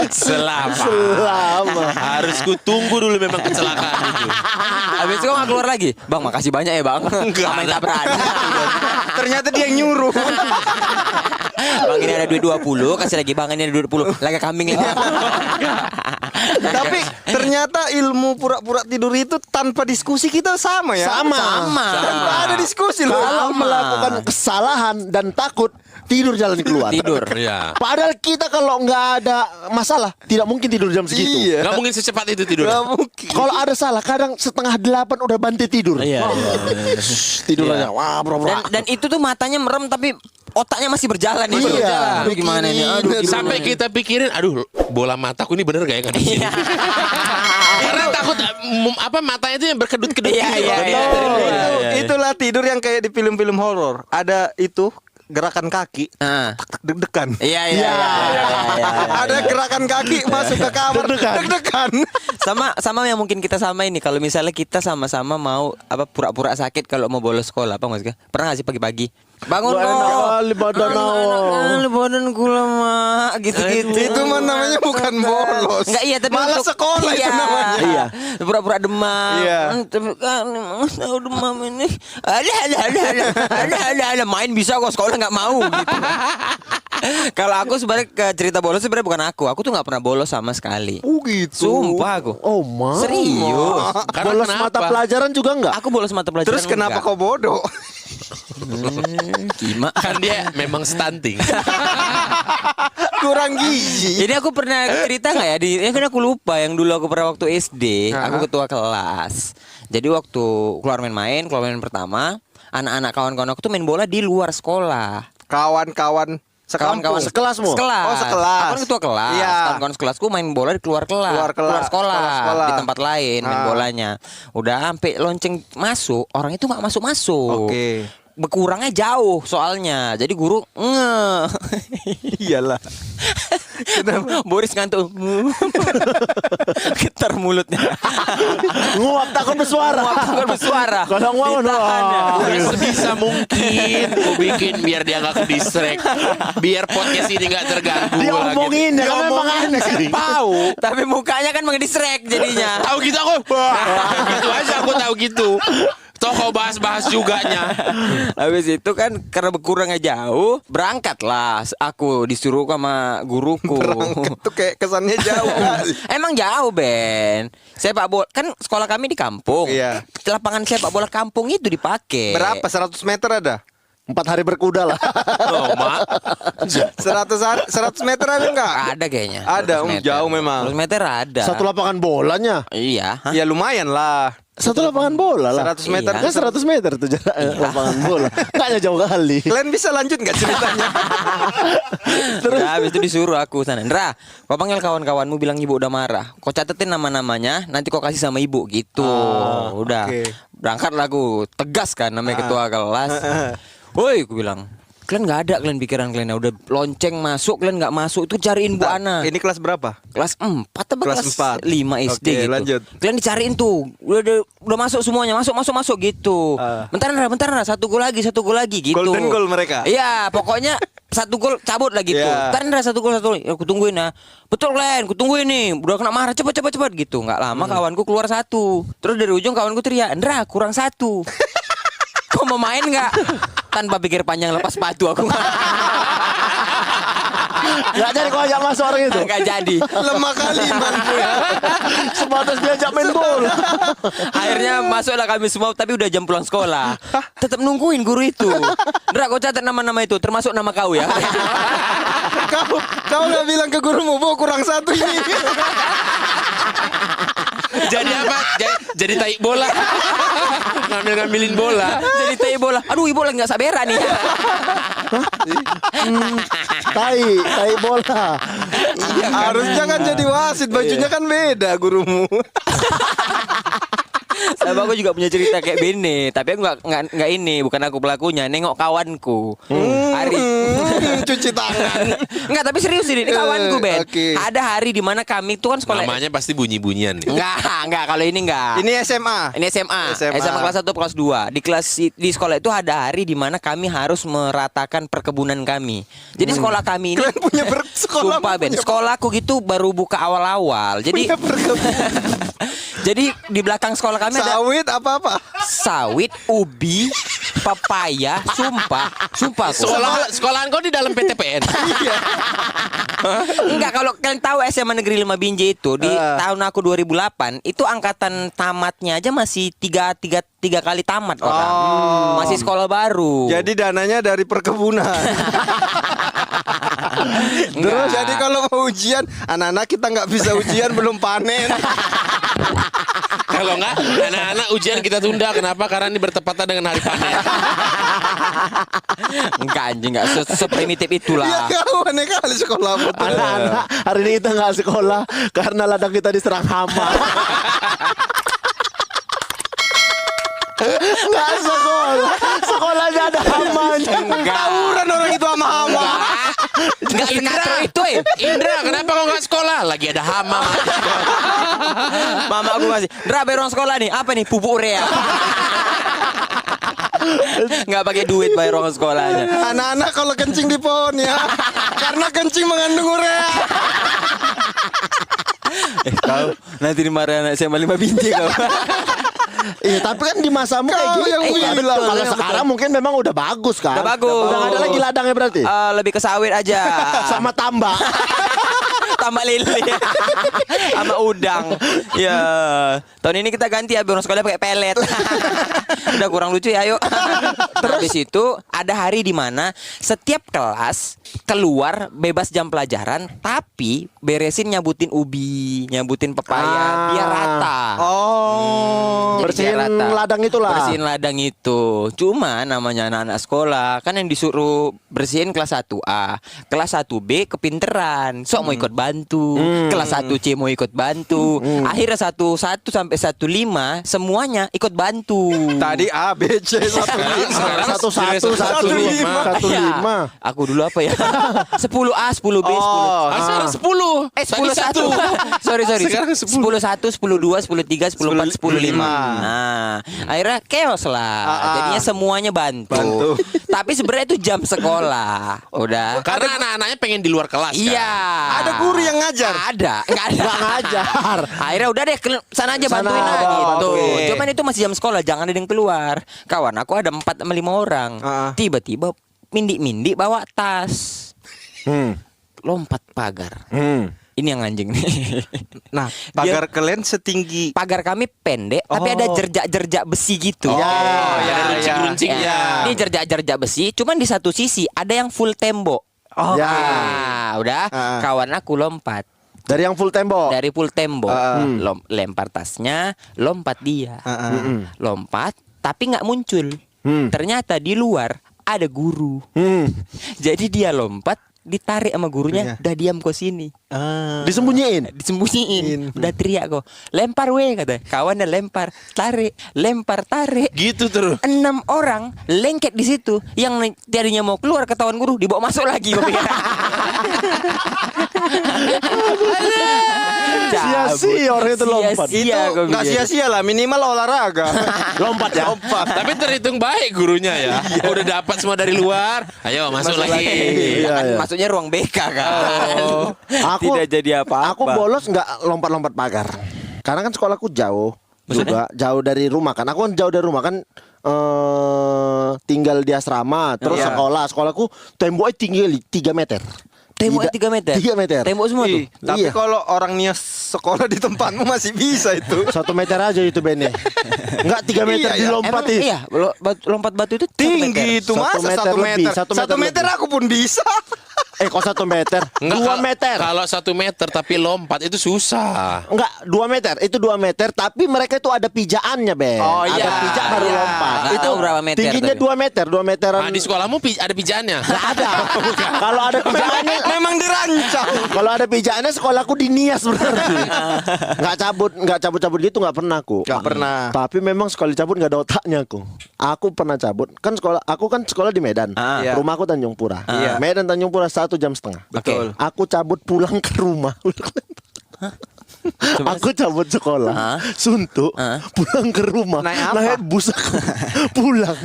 Selamat. Harus ku tunggu dulu memang kecelakaan itu. Habis itu nggak keluar lagi. Bang, makasih banyak ya bang. Enggak Sama yang ada. tak berani. Ternyata dia yang nyuruh. Bang ini ada duit 20, kasih lagi bang ini ada duit 20. Laga kambing lagi. Tapi ternyata ilmu pura-pura tidur itu tanpa diskusi kita sama ya. Sama. Tanpa ada diskusi loh. Kalau melakukan kesalahan dan takut, tidur jalan keluar. Tidur. Iya. Padahal kita kalau nggak ada masalah, tidak mungkin tidur jam segitu. Iya. Gak mungkin secepat itu tidur. Gak mungkin. Kalau ada salah, kadang 7:30 udah bantai tidur. Iya. Tidur aja. Wah, bro. Dan itu tuh matanya merem tapi otaknya masih berjalan nih. Iya. Berjalan. Aduh gimana ini? Aduh gimana Sampai ini? kita pikirin, aduh bola mataku ini bener gak ya di sini? Karena takut apa matanya itu yang berkedut-kedut. Iya, gitu. iya, iya. Itulah tidur yang kayak di film-film horor. Ada itu gerakan kaki, Ah. deg-degan. Iya iya. Ada gerakan kaki masuk ke kamar, deg-degan. Sama yang mungkin kita sama ini kalau misalnya kita sama-sama mau apa pura-pura sakit kalau mau bolos sekolah apa nggak sih? Pernah nggak sih pagi-pagi bangun Enak kali badan awal. badanku lemah gitu-gitu. Itu mah namanya bukan bolos. Enggak iya tapi malah untuk- sekolah itu iya. namanya. Iya. Pura-pura demam. Iya. Tapi kan tahu demam ini. Ada main bisa kok sekolah nggak mau gitu. Kalau aku sebenarnya ke cerita bolos sebenarnya bukan aku. Aku tuh nggak pernah bolos sama sekali. Oh gitu. Sumpah aku. Oh, ma. Serius. Karena Bolos kenapa? mata pelajaran juga enggak? Aku bolos mata pelajaran. Terus kenapa kau bodoh? Gimana? Kan dia memang stunting. Kurang gizi. Jadi aku pernah cerita nggak ya di? Ya kan aku lupa yang dulu aku pernah waktu SD. Aku ketua kelas. Jadi waktu keluar main pertama, anak-anak kawan-kawan aku tuh main bola di luar sekolah. Kawan-kawan Kawan-kawan Sekelasmu? Sekelas. Oh, sekelas. Aku kan ketua kelas. Iya. Kawan-kawan sekelasku main bola di keluar kelas. Keluar sekolah. sekolah. Di tempat lain main bolanya. Udah sampai lonceng masuk, orang itu nggak masuk-masuk. Oke. Berkurangnya jauh soalnya. Jadi guru Iyalah. Boris ngantuk. Getar mulutnya. Nguap takut bersuara. Takut bersuara. Kalau nguap Ditahan ya. Sebisa mungkin ku bikin biar dia gak ke distract, biar podcast ini gak terganggu. Dia omongin ya, kan memang aneh. Tahu. Tapi mukanya kan mengdistract jadinya. Tahu gitu aku. Gitu aja aku tahu gitu. Toh kau bahas-bahas juganya. Habis itu kan karena berkurangnya jauh, berangkatlah aku disuruh sama guruku. Itu kayak kesannya jauh kali. Emang jauh Ben. Sepak bola kan sekolah kami di kampung. Iya. Lapangan sepak bola kampung itu dipakai. Berapa? 100 meter ada? 4 hari berkuda lah. Oh, mak. 100 meter ada enggak? Ada kayaknya. Ada, 100 meter. jauh memang. 100 meter ada. Satu lapangan bolanya. Iya. Hah? Ya lumayan lah. Satu lapangan bola lah. 100 meter. Iya. Kan 100 meter tuh jarak lapangan bola. Enggak jauh kali. Kalian bisa lanjut nggak ceritanya? Terus habis itu disuruh aku sana. Ndra, kau panggil kawan-kawanmu bilang ibu udah marah. Kau catetin nama-namanya, nanti kau kasih sama ibu gitu. Udah. oke. Berangkatlah aku, tegas kan namanya ketua kelas. Woi, aku bilang, kalian nggak ada kalian pikiran kalian udah lonceng masuk, kalian nggak masuk itu cariin Bu Ana. Ini kelas berapa? Kelas 4 atau Kelas kelas 4. 5 SD Oke, gitu. lanjut. Kalian dicariin tuh. Udah masuk semuanya, masuk gitu. Bentar Nara, satu gol lagi gitu. Golden goal mereka. Iya, pokoknya satu gol cabut lah gitu. Iya. Bentar Nara, satu gol. Aku tungguin ya. Betul kalian, aku tungguin nih. Udah kena marah, cepet gitu. Nggak lama kawanku keluar satu. Terus dari ujung kawanku teriak, Ndra kurang satu. Kau mau main nggak? Tanpa pikir panjang lepas sepatu aku. Enggak jadi kau ajak masuk orang itu. Nggak jadi. Lemah kali manku ya. Sebatas diajak main bola. Akhirnya masuklah kami semua tapi udah jam pulang sekolah. Tetap nungguin guru itu. Ndra, kau catat nama-nama itu termasuk nama kau ya. Kau nggak bilang ke gurumu, Bu, kurang satu ini. Jadi apa? Jadi tai bola. Ngambilin bola. Jadi tai bola. Aduh, ibu lagi nggak sabaran nih. Tai bola. Harusnya kan jadi wasit, bajunya kan beda gurumu. Sama aku juga punya cerita kayak Bene, tapi aku nggak ini, bukan aku pelakunya, nengok kawanku. Hari Cuci tangan. Enggak, tapi serius ini kawanku, Ben. Oke. Ada hari di mana kami tuh kan sekolah. Namanya pasti bunyi-bunyian nih. Enggak, kalau ini enggak. Ini SMA. Ini SMA kelas 1 kelas 2. Di sekolah itu ada hari di mana kami harus meratakan perkebunan kami. Jadi sekolah kami ini Kalian punya sekolah. Sumpah Ben, sekolahku gitu baru buka awal-awal. Jadi jadi di belakang sekolah kami ada Sawit apa-apa. sawit, ubi, pepaya, sumpah aku. Sekolahan kau di dalam PTPN. Enggak, kalau kalian tahu SMA Negeri 5 Binjai itu di tahun aku 2008 itu angkatan tamatnya aja masih tiga kali tamat orang. Masih sekolah baru. Jadi dananya dari perkebunan. Terus jadi kalau mau ujian, anak-anak kita nggak bisa ujian belum panen. Kalau enggak, anak-anak ujian kita tunda. Kenapa? Karena ini bertepatan dengan hari panen. Enggak anjing, enggak seprimitif itulah. Ya kau aneh kali sekolah. Anak-anak hari ini kita nggak sekolah karena ladang kita diserang hama. Nggak sekolah, sekolahnya ada hamanya. Tawuran orang itu sama hama. Enggak sekatro itu Indra, kenapa kau nggak sekolah? Lagi ada hama. Mama aku ngasih, Dra bayar uang sekolah nih. Apa nih? Pupuk urea. Nggak pakai duit bayar uang sekolahnya. Anak-anak kalau kencing di pohon ya, karena kencing mengandung urea. Kau nanti dimarahin anak SMA 5 Binjai kau. Iya, tapi kan di masamu kayak Kau gitu. yang Iya, bilang. betul. Kalau sekarang mungkin memang udah bagus kan. Udah bagus. Udah nggak ada lagi ladangnya berarti. Lebih ke sawit aja. Sama tambak. Tambah lele sama udang. Ya, tahun ini kita ganti ya biar sekolah pakai pelet. Udah kurang lucu ya, ayo. Habis itu ada hari di mana setiap kelas keluar bebas jam pelajaran, tapi beresin nyabutin ubi, nyabutin pepaya, biar rata. Oh. Jadi Bersihin biar rata. ladang itulah. Bersihin ladang itu. Cuma namanya anak-anak sekolah kan yang disuruh bersihin kelas 1A, kelas 1B kepinteran. Sok mau ikut bantu. Kelas 1C mau ikut bantu. Akhirnya 1 sampai 1 5 semuanya ikut bantu. Tadi A, B, C, 1, Sekarang 1-1-1-5. Aku dulu apa ya? 10A, 10B, 10. Ah, sekarang 10. Sepuluh Tadi satu. Sorry. Sekarang 10 1, 10 2, 10 3, 10 4, 10 5. Nah, akhirnya chaos lah. Jadinya semuanya bantu. Tapi sebenarnya itu jam sekolah. Udah. Karena anak-anaknya pengen di luar kelas kan? Iya. Ada guru yang ngajar. Ada. Enggak ada. Nggak ngajar. Akhirnya udah deh sana aja bantuin Sana, lah gitu. oke. Cuman itu masih jam sekolah, jangan ada yang keluar. Kawan aku ada 4 sama 5 orang. Tiba-tiba mindi bawa tas. Lompat pagar. Ini yang anjing nih. Nah, pagar kalian setinggi. Pagar kami pendek, tapi ada jerjak-jerjak besi gitu. Oh, ya, ada runcing-runcingnya. Ya. Ini jerjak-jerjak besi, cuman di satu sisi ada yang full tembok. Ya. Nah, udah kawan aku lompat Dari yang full tembok. dari full tembok, lempar tasnya, lompat dia, lompat, tapi nggak muncul. Ternyata di luar ada guru. Jadi dia lompat, ditarik sama gurunya, udah diam kau sini. Disembunyiin. Disembunyiin. Udah teriak kok. Lempar weh kata. Kawannya lempar, tarik, lempar, tarik. Gitu terus. 6 orang lengket di situ. Yang tadinya mau keluar ketahuan guru dibawa masuk lagi. Gua pikir. Sia-sia orang itu lompat. Sia-sia, Itu gua nggak pikir. sia-sia lah, minimal olahraga. Lompat ya. Tapi terhitung baik gurunya ya. Udah dapat semua dari luar. Ayo masuk lagi. Iya, Kan iya. masuknya ruang BK kan. Aku Tidak jadi apa-apa. Aku bolos nggak lompat-lompat pagar. Karena kan sekolahku jauh. Juga jauh dari rumah kan. Aku kan jauh dari rumah kan, tinggal di asrama, terus sekolahku temboknya tinggi 3 meter. Temboknya 3 meter. 3 meter. Tembok semua tuh. Tapi Iya. kalau orang nias sekolah di tempatmu masih bisa itu. 1 meter aja itu Benny. Enggak 3 meter Iya, dilompatin. Iya, lompat batu itu 1 meter. Tinggi itu 1 masa meter 1 lebih, meter. 1 1 meter meter lebih. aku pun bisa. Kok 1 meter? 2 Enggak, meter. Kalau 1 meter tapi lompat itu susah. Enggak, 2 meter. Itu 2 meter, tapi mereka itu ada pijaannya, Ben. Oh, Ada iya, pijak baru iya. lompat. Nggak tahu berapa meter Tingginya tapi. 2 meter, 2 meteran. Nah, di sekolahmu ada pijaannya? Nggak ada. Kalau ada pijakannya, Memang dirancang. kalau ada pijakannya sekolahku di Nias berarti. Nggak cabut gitu nggak pernah aku. Nggak pernah. Tapi memang sekali cabut nggak ada otaknya aku. Aku pernah cabut. Aku kan sekolah di Medan. Iya. Rumahku Tanjung Pura. Iya. Medan Tanjung Pura 1,5 jam. Betul. Aku cabut pulang ke rumah. Aku cabut sekolah, suntuk, pulang ke rumah, Naik apa? bus aku, pulang.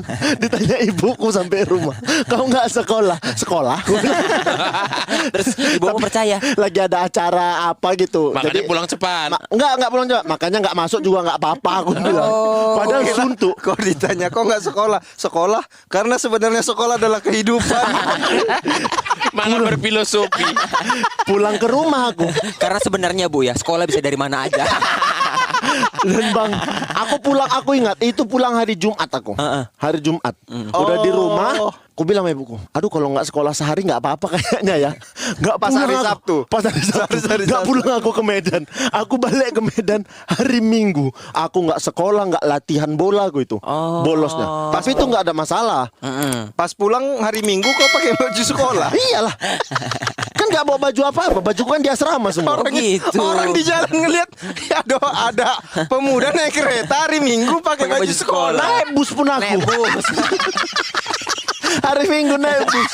Ditanya ibuku sampai rumah, kau nggak sekolah? Sekolah. Terus ibumu percaya. Lagi ada acara apa gitu. Makanya pulang cepat. Enggak pulang cepat. Makanya nggak masuk juga nggak apa-apa aku bilang. Padahal suntuk. Kok ditanya kok nggak sekolah? Sekolah karena sebenarnya sekolah adalah kehidupan. Malah berfilosofi. Pulang ke rumah aku. Karena sebenarnya Bu ya, sekolah bisa dari mana aja. Dan Bang, aku ingat itu pulang hari Jumat aku. Hari Jumat. Udah di rumah, aku bilang sama ibuku, aduh kalau nggak sekolah sehari nggak apa-apa kayaknya ya. Nggak Pas pulang hari aku. Sabtu. Pas hari Sabtu. Hari Nggak Sabtu. pulang aku ke Medan. Aku balik ke Medan hari Minggu. Aku nggak sekolah, nggak latihan bola aku itu. Bolosnya. Tapi itu nggak ada masalah. Pas pulang hari Minggu kok pakai baju sekolah? Iyalah. Kan nggak bawa baju apa-apa. Baju kan di asrama semua. Orang di jalan ngelihat ya ada pemuda naik kereta hari Minggu pakai baju sekolah. Naik bus pun aku. Hari Minggu naik bus.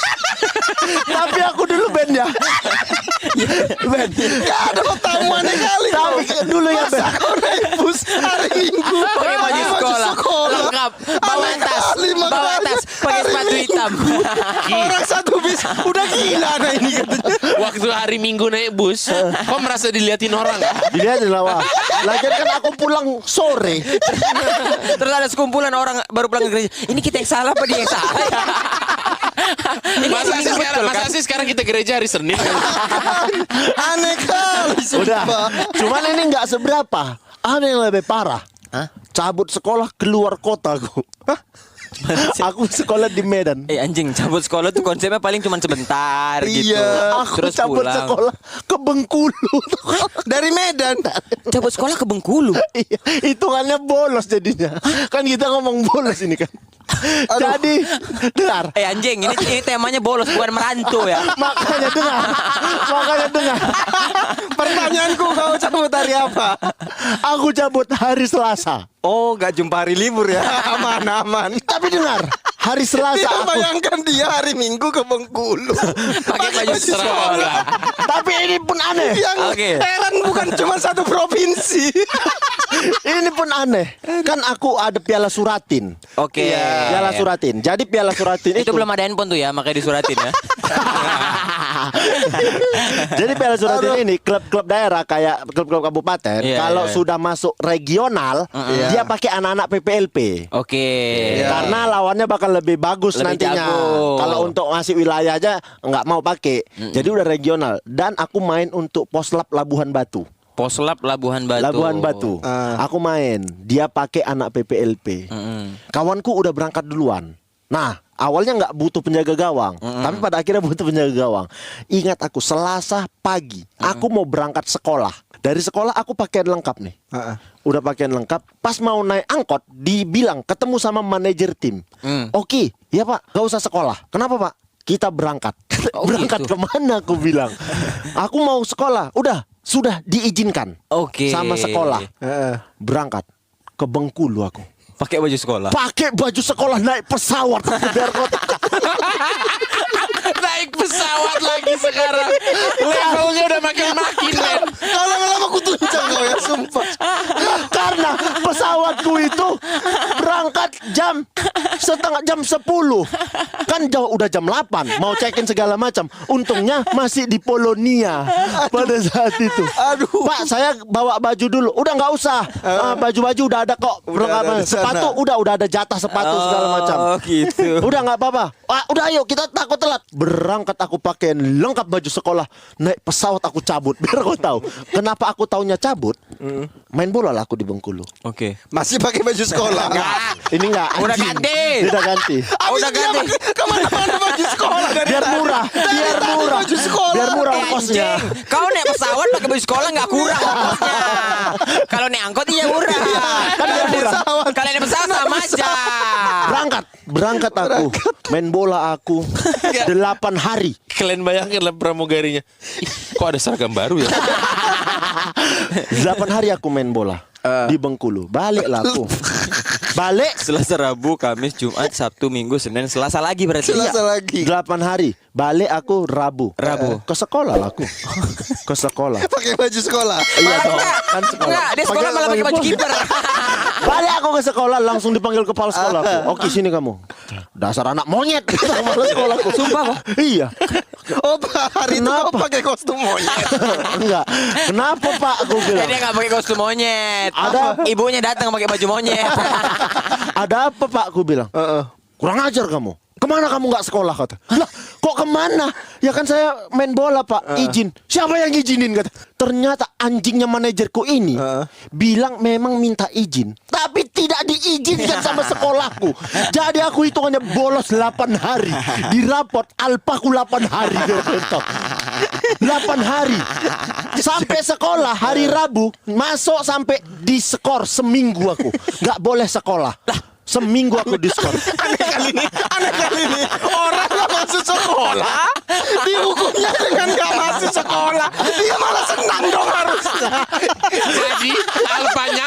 Tapi aku dulu Ben ya. Ben. Gak ada otakmu aneh kali. Tapi dulu ya Ben. Masa kau naik bus hari Minggu Pakai baju sekolah. Lengkap. Bawa Aneh tas. kali, Bawa makanya. tas. Pakai Hari sepatu Minggu. hitam. Orang satu bis udah gila nah ini katanya. Waktu hari Minggu naik bus, kok merasa diliatin orang? Dilihat di lawa. Lagian kan aku pulang sore. Terus ada sekumpulan orang baru pulang ke gereja. Ini kita yang salah apa dia yang salah? Ini Masa ini sih sekarang, betul, kan? masa sih sekarang kita gereja hari Senin? Aneh kali Udah. sumpah. Cuman ini nggak seberapa. Ada yang lebih parah. Cabut sekolah keluar kota aku. Aku sekolah di Medan. Anjing, cabut sekolah tuh konsepnya paling cuma sebentar gitu. Iya, Aku Terus cabut pulang. sekolah ke Bengkulu. Dari Medan. Cabut sekolah ke Bengkulu. Iya, hitungannya bolos jadinya. Kan kita ngomong bolos ini kan. Jadi dengar. Anjing, ini temanya bolos bukan merantau ya. Makanya dengar. Pertanyaanku kau cabut hari apa? Aku cabut hari Selasa. Oh, gak jumpa hari libur ya. Aman-aman. Tapi dengar, hari Selasa Dia aku. bayangkan dia hari Minggu ke Bengkulu Pakai baju sekolah. Tapi ini pun aneh. Yang Oke. heran bukan cuma satu provinsi. Ini pun aneh. Kan aku ada piala suratin. Oke. Piala suratin. Jadi piala suratin Itu belum ada handphone tuh ya, makanya disuratin ya. Jadi piala suratin ini klub-klub daerah kayak klub-klub kabupaten. Iya, Kalau iya. sudah masuk regional, dia pakai anak-anak PPLP. Oke. Karena lawannya bakal lebih bagus Lebih nantinya. jago. Kalau untuk ngasih wilayah aja nggak mau pakai. Jadi udah regional. Dan aku main untuk Poslap Labuhan Batu. Poslap Labuhan Batu. Labuhan Batu. Aku main. Dia pakai anak PPLP. Kawanku udah berangkat duluan. Nah, awalnya nggak butuh penjaga gawang, tapi pada akhirnya butuh penjaga gawang. Ingat aku Selasa pagi, aku mau berangkat sekolah. Dari sekolah aku pakaian lengkap nih. Udah pakaian lengkap. Pas mau naik angkot, dibilang ketemu sama manajer tim. Oke, ya Pak, gak usah sekolah. Kenapa Pak? Kita berangkat. Oh, Berangkat gitu. kemana? Aku bilang. Aku mau sekolah. Udah, sudah diizinkan. Oke. Sama sekolah. Berangkat ke Bengkulu aku. Pakai baju sekolah. Pakai baju sekolah naik pesawat ke biar kota. Naik pesawat lagi sekarang. Levelnya udah makin-makin, men. Lama-lama aku tuncang kau ya, sumpah. Karena pesawatku itu berangkat jam 10. Kan jauh udah jam 8. Mau check-in segala macam. Untungnya masih di Polonia pada saat itu. Aduh. Pak, saya bawa baju dulu. Udah nggak usah. Baju-baju udah ada kok. Udah ada di sana. Sepatu udah ada jatah sepatu segala macam. Oh, gitu. Udah nggak apa-apa. Udah ayo kita takut telat. Berangkat aku pakai lengkap baju sekolah. Naik pesawat aku cabut. Biar kau tahu. Kenapa aku taunya cabut? Main bola lah aku di Bengkulu. Oke. Masih pakai baju sekolah. Ini enggak. Udah anjing. ganti. Dia udah ganti. Udah ganti. Kemana-mana baju sekolah dari Biar murah, biar murah. baju sekolah. Biar murah Eh, ongkosnya. anjing, kau naik pesawat pakai baju sekolah nggak kurang ongkosnya. Kalau naik angkot iya murah. Kan biar murah. Kalau naik pesawat sama aja. Berangkat aku. Main bola aku 8 hari. Kalian bayangin lah pramugarinya. Ih, kok ada seragam baru ya? 8 hari aku main bola di Bengkulu. Baliklah aku. Balik Selasa, Rabu, Kamis, Jumat, Sabtu, Minggu, Senin, Selasa lagi berarti. Selasa lagi. 8 hari. Balik aku Rabu. Rabu. Ke sekolah lah aku. Ke sekolah. Pakai baju sekolah. Iya dong. Enggak, Kan sekolah. enggak, dia sekolah malah pakai baju kiper. Balik aku ke sekolah, langsung dipanggil kepala sekolah aku. Oke, sini kamu. Dasar anak monyet. Kepala sekolahku. Sumpah, Pak? Iya. Oh, Pak, hari itu Kenapa? kau pakai kostum monyet. Enggak. Kenapa Pak? Aku bilang. Dia nggak pakai kostum monyet. Ada- Ibunya datang pakai baju monyet. Ada apa Pak? Aku bilang. Kurang ajar kamu. Kemana kamu nggak sekolah kata? Lah, kok kemana? Ya kan saya main bola Pak, izin. Siapa yang izinin kata? Ternyata anjingnya manajerku ini bilang memang minta izin, tapi tidak diizinkan sama sekolahku. Jadi aku hitungannya bolos 8 hari. Di rapot alpaku 8 hari. 8 hari. Sampai sekolah hari Rabu, masuk sampai diskor seminggu aku. Nggak boleh sekolah. Seminggu aku diskor. Aneh kali ini. Orang gak masuk sekolah, dihukumnya dengan gak masuk sekolah. Dia malah senang dong harusnya. Jadi alpanya